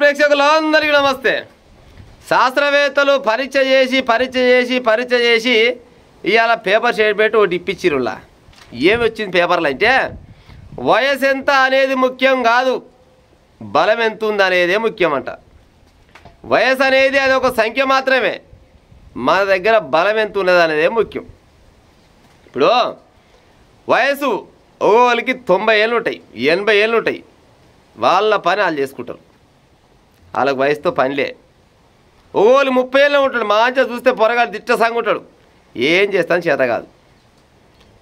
ప్రేక్షకులందరికీ నమస్తే. శాస్త్రవేత్తలు పరీక్ష చేసి ఇవాళ పేపర్ షేడ్ పెట్టి ఒకటి ఇప్పించిరులా. ఏమి వచ్చింది పేపర్లు అంటే, వయసు ఎంత అనేది ముఖ్యం కాదు, బలం ఎంత ఉంది అనేదే ముఖ్యమంట. వయసు అనేది అది ఒక సంఖ్య మాత్రమే, మన దగ్గర బలం ఎంత ఉన్నది అనేదే ముఖ్యం. ఇప్పుడు వయసు ఓళ్ళకి 90 ఏళ్ళు ఉంటాయి, 80 ఏళ్ళు ఉంటాయి, వాళ్ళ పని వాళ్ళు చేసుకుంటారు, వాళ్ళకి వయసుతో పనిలే. ఓళ్ళు 30 ఏళ్ళు ఉంటాడు, మంచిగా చూస్తే పొరగాడు దిట్ట సంగుంటాడు, ఏం చేస్తాను చేత కాదు.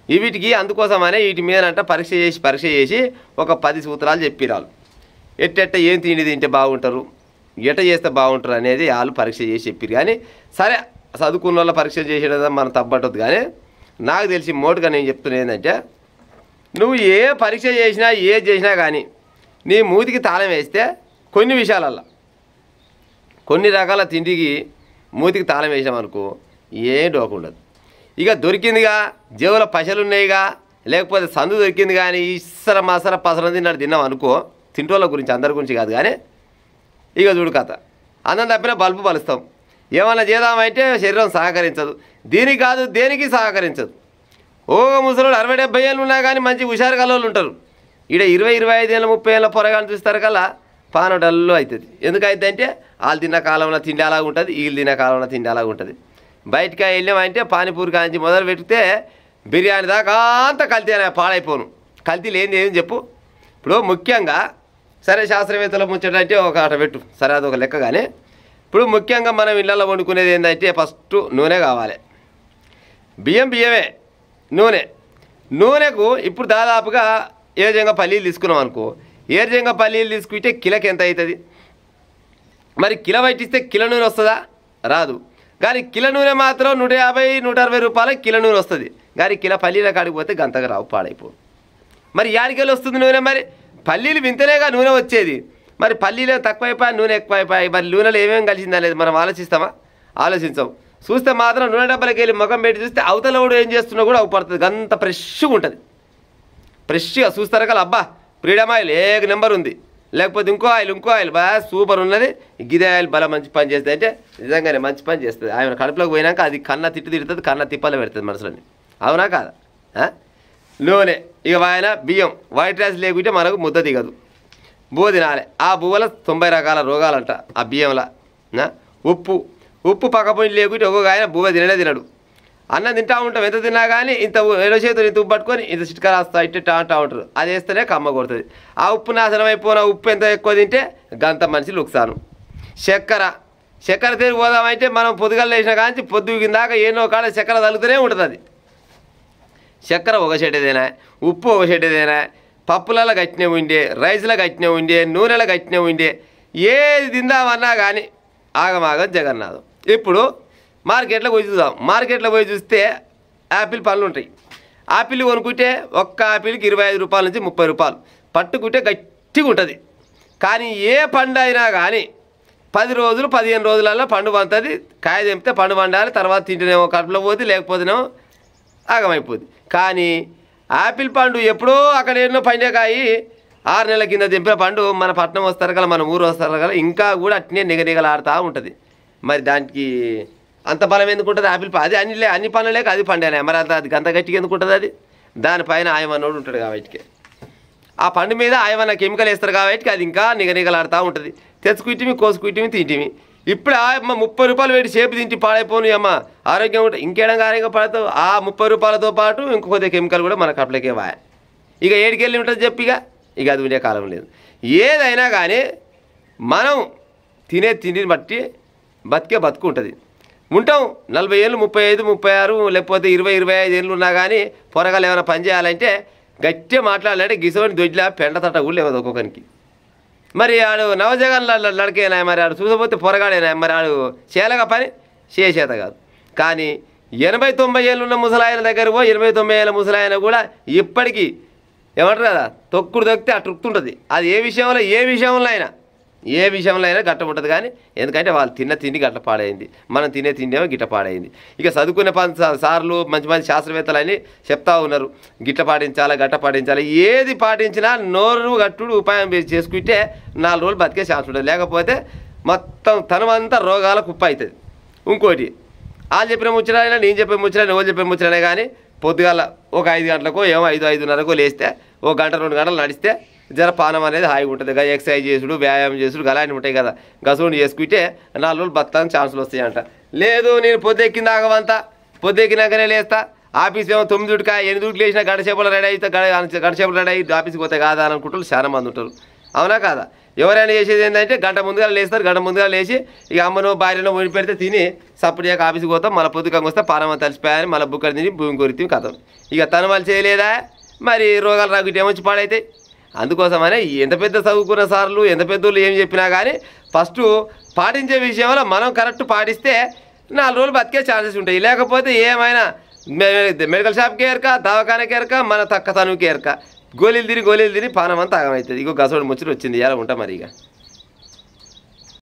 వీటికి అందుకోసమనే వీటి మీదంట పరీక్ష చేసి ఒక 10 సూత్రాలు చెప్పిరాలు. ఎట్టెట్ట ఏం తింటే బాగుంటారు, ఎట్ట చేస్తే బాగుంటారు అనేది వాళ్ళు పరీక్ష చేసి చెప్పారు. కానీ సరే, చదువుకున్న వాళ్ళ పరీక్ష చేసేది మనం తప్పట్టదు. కానీ నాకు తెలిసి మోటుగా నేను చెప్తున్నా ఏంటంటే, నువ్వు ఏ పరీక్ష చేసినా ఏది చేసినా కానీ నీ మూతికి తాళం వేస్తే కొన్ని విషయాలల్లో, కొన్ని రకాల తిండికి మూతికి తాళం వేసామనుకో ఏం డోకుండదు. ఇక దొరికిందిగా, జేబుల పైసలు ఉన్నాయిగా, లేకపోతే సందు దొరికింది కానీ ఇసర మసర పసరం తిన్నాడు తిన్నాం అనుకో, తింటోళ్ళ గురించి అందరి గురించి కాదు. కానీ ఇక చూడు కథ, అన్నం తప్పిన బల్బు పలుస్తాం, ఏమన్నా చేద్దామంటే శరీరం సహకరించదు, దీనికి కాదు దేనికి సహకరించదు. ఓ ముసలోడు 60-70 ఏళ్ళు ఉన్నా కానీ మంచి హుషారు కలవాళ్ళు ఉంటారు. ఈడ 20-25 ఏళ్ళ 30 ఏళ్ళ పొరగాని చూస్తారు కల్లా పాన డల్లు అవుతుంది. ఎందుకు అవుతుంది అంటే, వాళ్ళు తిన్న కాలంలో తిండి అలాగ ఉంటుంది, వీళ్ళు తిన్న కాలంలో తిండి అలాగ ఉంటుంది. బయటికి వెళ్ళామంటే పానీపూరి కాంచి మొదలు పెడితే బిర్యానీ దాకా అంతా కల్తీ అనే పాడైపోను. కల్తీ లేని ఏం చెప్పు. ఇప్పుడు ముఖ్యంగా సరే, శాస్త్రవేత్తల ముచ్చటంటే ఒక ఆట పెట్టు, సరే అదొక లెక్క. కానీ ఇప్పుడు ముఖ్యంగా మనం ఇళ్ళల్లో వండుకునేది ఏంటంటే, ఫస్ట్ నూనె కావాలి. బియ్యమే నూనెకు ఇప్పుడు దాదాపుగా ఏజంగా పల్లీలు తీసుకున్నాం అనుకో, ఏజంగా పల్లీలు తీసుకుంటే కిలోకి ఎంత అవుతుంది? మరి కిలో పట్టిస్తే కిలో నూనె వస్తుందా? రాదు. కానీ కిలో నూనె మాత్రం 150-160 రూపాయల కిలో నూనె వస్తుంది. కానీ కిలో పల్లీల కాడికి పోతే గంతగా రావు, పాడైపో. మరి యాడికెళ్ళి వస్తుంది నూనె? మరి పల్లీలు వింతనేగా నూనె వచ్చేది. మరి పల్లీలు తక్కువైపోయి నూనె ఎక్కువైపోయి, మరి నూనెలో ఏమేమి కలిసిందా లేదు మనం ఆలోచిస్తామా? ఆలోచించాం. చూస్తే మాత్రం నూనె డబ్బాలకి వెళ్ళి ముఖం పెట్టి చూస్తే అవతల కూడా ఏం చేస్తున్నా కూడా అవుపడుతుంది, అంత ఫ్రెష్గా ఉంటుంది. ఫ్రెష్గా చూస్తారు కదా, అబ్బా ఫ్రీడమ్ ఆయిల్ నెంబర్ ఉంది, లేకపోతే ఇంకో ఆయిల్ బాగా సూపర్ ఉన్నది, గిదే ఆయిల్ బల మంచి పని చేస్తుంది అంటే నిజంగానే మంచి పని చేస్తుంది. ఆయన కడుపులోకి పోయినాక అది కన్నా తిడుతుంది, కన్నా తిప్పలు పెడుతుంది మనుషులని. అవునా కాదా? నూనె ఇక ఆయన బియ్యం, వైట్ రైస్ లేకుంటే మనకు ముద్ద దిగదు. బువ్వ తినాలి, ఆ బువ్వలో 90 రకాల రోగాలంట ఆ బియ్యంలో. ఉప్పు పక్కపోయి లేకుంటే ఒక్కొక్క ఆయన బువ్వ తినడు. అన్నం తింటా ఉంటాం, ఎంత తిన్నా కానీ ఇంత ఎడో చేతులు ఇంత ఉప్పు పట్టుకొని ఇంత చిట్కా రాస్తా ఇట్ట అంటూ ఉంటారు, అది వేస్తేనే కమ్మ కొడుతుంది. ఆ ఉప్పు నాశనం అయిపోయిన ఉప్పు ఎంత ఎక్కువ తింటే గంత మనిషి లుక్సాను. చక్కెర తిరిగి పోదామంటే మనం పొద్దుగల వేసినా కానీ పొద్దు కిందాక ఏనో కాడ చక్కెర తగులుతూనే ఉంటుంది. అది చక్కెర ఒక చెడ్డదేనా, ఉప్పు ఒక చెడ్డదేనా, పప్పులలో గట్టినే ఉండే, రైస్లో గట్టినే ఉండే, నూనెలో గట్టినే ఉండే, ఏది తిందామన్నా కానీ ఆగమాగం జగన్నాథం. ఇప్పుడు మార్కెట్లో పోయి చూస్తే యాపిల్ పళ్ళు ఉంటాయి. యాపిల్ కొనుక్కుంటే ఒక్క యాపిల్కి 25 రూపాయల నుంచి 30 రూపాయలు, పట్టుకుంటే గట్టిగా ఉంటుంది. కానీ ఏ పండు అయినా కానీ 10 రోజులు 15 రోజులలో పండు పండుతుంది. కాయ తెంపితే పండు పండాలి, తర్వాత తింటేనేమో కడుపులో పోతుంది, లేకపోతేనేమో ఆగమైపోద్ది. కానీ యాపిల్ పండు ఎప్పుడో అక్కడ ఎన్నో పండే కాయ 6 నెలల కింద తెంపిన పండు మన పట్టణం వస్తారు కదా, మన ఊరు వస్తారు కదా, ఇంకా కూడా అట్నే నిగనిగలాడుతూ ఉంటుంది. మరి దానికి అంత బలం ఎందుకు ఉంటుంది? యాపిల్ అది అన్ని పనులు లేక అది పండేనా, మరి అది గంత గట్టిగా ఎందుకు ఉంటుంది? అది దానిపైన ఆయమన్నోడు ఉంటాడు కాబట్టి, ఆ పండు మీద ఆయమన్న కెమికల్ వేస్తారు కాబట్టి అది ఇంకా నిగనిగలాడుతూ ఉంటుంది. తెచ్చుకుంటిమి, కోసుకుంటిమి, తింటిమి. ఇప్పుడు అమ్మ 30 రూపాయలు పెట్టి సేపు తింటి పాడైపోను అమ్మ, ఆరోగ్యం ఉంటుంది. ఇంకేడంగా ఆరోగ్యం పడతావు. ఆ 30 రూపాయలతో పాటు ఇంకొక కెమికల్ కూడా మన కట్లకే వాయ. ఇక ఏడికెళ్ళి ఉంటుంది చెప్పిగా, ఇక అది ఉండే కాలం లేదు. ఏదైనా కానీ మనం తినే తిండిని బట్టి బతుకు ఉంటుంది. ఉంటాం 40 ఏళ్ళు, 35, 36, లేకపోతే 20-25 ఏళ్ళు ఉన్నా కానీ పొరగాలు ఏమైనా పని చేయాలంటే గట్టిగా మాట్లాడాలంటే గిసోని దొడ్లా పెండ తట్ట కూడా లేవదు ఒక్కొక్కరికి. మరి ఆడు నవజగన్ లడకేనా, మరి ఆడు చూసపోతే పొరగాడేనా, మరి ఆడు చేయలేక పని చేత కాదు. కానీ 80-90 ఏళ్ళు ఉన్న ముసలాయన దగ్గర 80-90 ఏళ్ళ ముసలాయన కూడా ఇప్పటికీ ఏమంటారు కదా, తొక్కుడు తొక్కితే అటు రుక్తుంటుంది. అది ఏ విషయంలో అయినా ఏ విషయంలో అయినా గట్ట ఉంటుంది కానీ ఎందుకంటే వాళ్ళు తిన్న తిండి గట్ట పాడైంది, మనం తినే తిండి ఏమో గిట్ట పాడైంది. ఇక చదువుకునే సార్లు మంచి మంచి శాస్త్రవేత్తలు అని చెప్తా ఉన్నారు, గిట్ట పాటించాలి గట్ట పాటించాలి. ఏది పాటించినా నోరు గట్టుడు ఉపాయం చేసుకుంటే 4 రోజులు బతికే ఛాన్స్ ఉంటుంది, లేకపోతే మొత్తం తనమంతా రోగాల కుప్ప అవుతుంది. ఇంకోటి వాళ్ళు చెప్పిన ముచ్చటైనా నేను చెప్పిన ముచ్చట ఎవరు చెప్పిన ముచ్చటనే కానీ పొద్దుగాల ఒక 5 గంటలకో ఏమో 5-5:30కో లేస్తే 1 గంట 2 గంటలు నడిస్తే జర పానం అనేది హాయిగా ఉంటుంది. ఎక్సర్సైజ్ చేసుడు వ్యాయామం చేసుడు అలాంటివి ఉంటాయి కదా, గసూని చేసుకుంటే 4 రోజులు బతకడానికి ఛాన్సులు వస్తాయంట. లేదు నేను పొద్దెక్కింది ఆగవంతా, పొద్దెక్కినాకనే లేస్తా, ఆఫీస్ ఏమో 9కి 8కి లేచిన గంటసేపలు రెడీ అయితే గంటసేపలు రెడీ అయ్యి ఆఫీస్కి పోతే కాదా అని అనుకుంటారు చాలా మంది ఉంటారు. అవునా కాదా? ఎవరైనా చేసేది ఏంటంటే గంట ముందుగా లేస్తారు, గంట ముందుగా లేచి ఇక అమ్మనో భార్యనో వండి పెడితే తిని సప్పుడు చేయక ఆఫీస్కి పోతాం, మళ్ళీ పొద్దుకంగా వస్తే పానం తలిసిపోయాని మళ్ళీ బుక్కలు తిని భూమి కొరితే కథం. ఇక తను వాళ్ళు చేయలేదా మరి రోగాలు రాకుంటే ఏమొచ్చి పాడైతాయి. అందుకోసమనే ఎంత పెద్ద చదువుకున్న సార్లు ఎంత పెద్దోళ్ళు ఏం చెప్పినా కానీ ఫస్ట్ పాటించే విషయంలో మనం కరెక్ట్ పాటిస్తే 4 రోజులు బతికే ఛాన్సెస్ ఉంటాయి. లేకపోతే ఏమైనా మెడికల్ షాప్కి ఏరక దవాఖానకి ఏరక మన తక్క తనువుకి ఏరక గోళీలు తిని పానం అంతా ఆగమవుతుంది. ఇగో గసోడు ముచ్చట వచ్చింది, ఎలా ఉంటాం మరి ఇక.